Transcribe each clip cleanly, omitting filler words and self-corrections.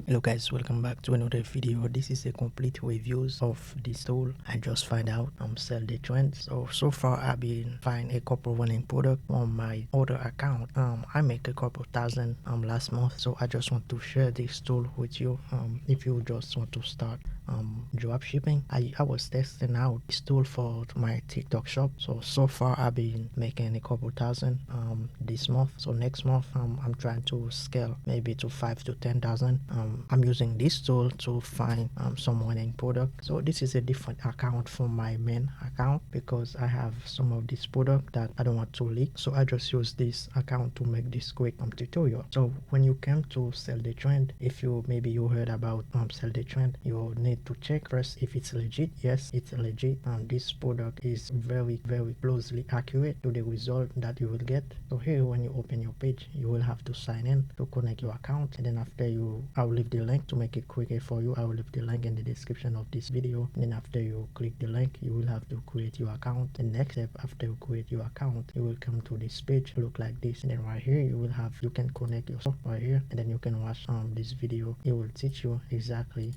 Hello guys, welcome back to another video. This is a complete reviews of this tool. I just find out sell the trend. So far I've been find a couple running product on my other account. I make a couple thousand last month, so I just want to share this tool with you. If you just want to start drop shipping, I was testing out this tool for my TikTok shop. So far I've been making a couple thousand this month. So next month I'm trying to scale maybe to 5 to 10,000. I'm using this tool to find some winning product. So this is a different account from my main account because I have some of this product that I don't want to leak. So I just use this account to make this quick tutorial. So when you come to sell the trend, if you heard about sell the trend, you need to check first if it's legit. Yes, it's legit. This product is very closely accurate to the result that you will get. So here when you open your page, you will have to sign in to connect your account, and then after I will leave the link to make it quicker for you. I will leave the link in the description of this video. And then after you click the link, you will have to create your account. The next step after you create your account, you will come to this page, look like this, and then right here you can connect your store right here, and then you can watch this video. It will teach you exactly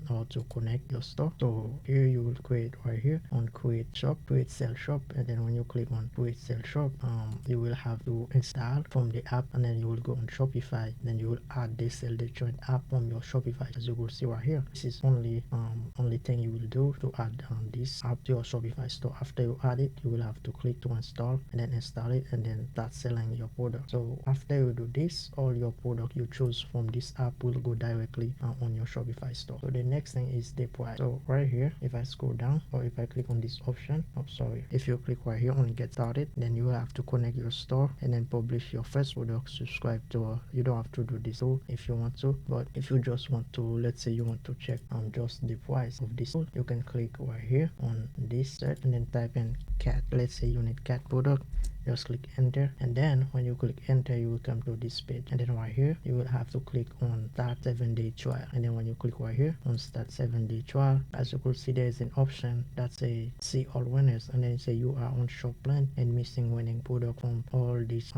how to connect your store. So here you will create right here on create shop, create sell shop, and then when you click on create sell shop, you will have to install from the app, and then you will go on Shopify. Then you will add the sell the trend app from your Shopify. As you will see right here, this is only thing you will do to add this app to your Shopify store. After you add it, you will have to click to install, and then install it, and then start selling your product. So after you do this, all your product you choose from this app will go directly on your Shopify store. So the next thing is the price. So right here, if I scroll down or if I click on this option, if you click right here on get started, then you will have to connect your store and then publish your first product. Subscribe to you don't have to do this tool if you want to, but if you just want to, let's say you want to check on just the price of this tool, you can click right here on this set and then type in cat. Let's say you need cat product, just click enter, and then when you click enter, you will come to this page, and then right here you will have to click on start 7-day trial. And then when you click right here on start 7-day trial, as you could see, there is an option that say see all winners, and then say you are on shop plan and missing winning product from all these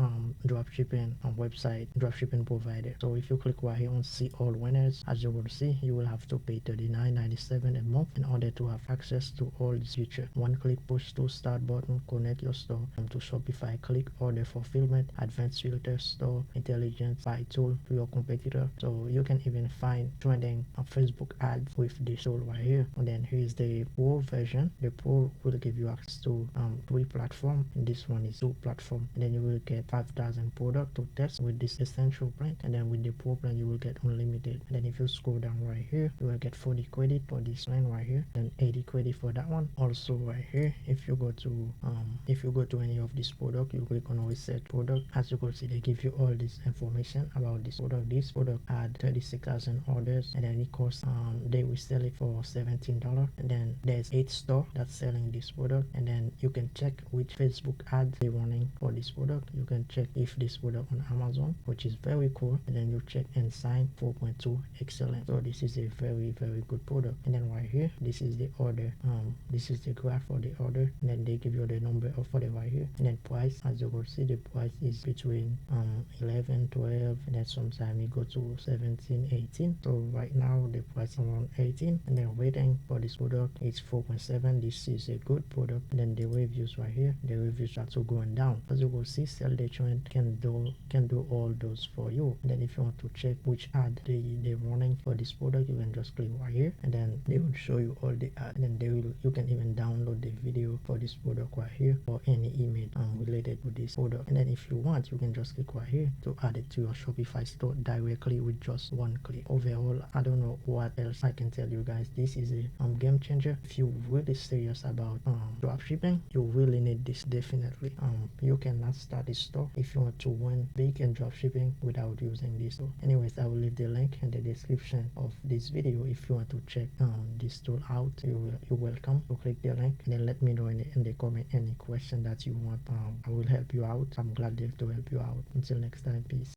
dropshipping website dropshipping provider. So if you click right here on see all winners, as you will see, you will have to pay $39.97 a month in order to have access to all this feature. One click push to start button, connect your store to Shopify, click order fulfillment, advanced filter, store intelligence, buy tool to your competitor. So you can even find trending on Facebook ads with this tool right here. And then here's the pro version. The pro will give you access to 3 platforms, and this one is 2 platform, and then you will get 5,000 product to test with this essential plan, and then with the pro plan you will get unlimited. And then if you scroll down right here, you will get 40 credit for this plan right here, then 80 credit for that one. Also right here, if you go to any of this product, you click on reset product. As you can see, they give you all this information about this product. This product had 36,000 orders, and then it costs they will sell it for $17. And then there's 8 store that's selling this product, and then you can check which Facebook ads they running for this product. You can check if this product on Amazon, which is very cool, and then you check and sign 4.2 excellent. So this is a very good product. And then right here, this is the order, this is the graph for the order, and then they give you the number of order right here, and then price. As you will see, the price is between 11, 12, and then sometime it go to 17, 18. So right now the price is around 18, and then rating for this product is 4.7. This is a good product. And then the reviews right here, the reviews start to going down. As you will see, sell the trend can do all those for you. And then if you want to check which ad they running for this product, you can just click right here, and then they will show you all the ad, and then you can even download the video for this product right here, or any image related to this product. And then if you want, you can just click right here to add it to your Shopify store directly with just one click. Overall, I don't know what else I can tell you guys. This is a game changer. If you really serious about dropshipping, you really need this. Definitely you cannot start a store if you want to win big in dropshipping without using this tool. Anyways, I will leave the link in the description of this video. If you want to check this tool out, you're welcome to click the link, and then let me know in the comment any question that you want. I will help you out. I'm glad to help you out. Until next time, peace.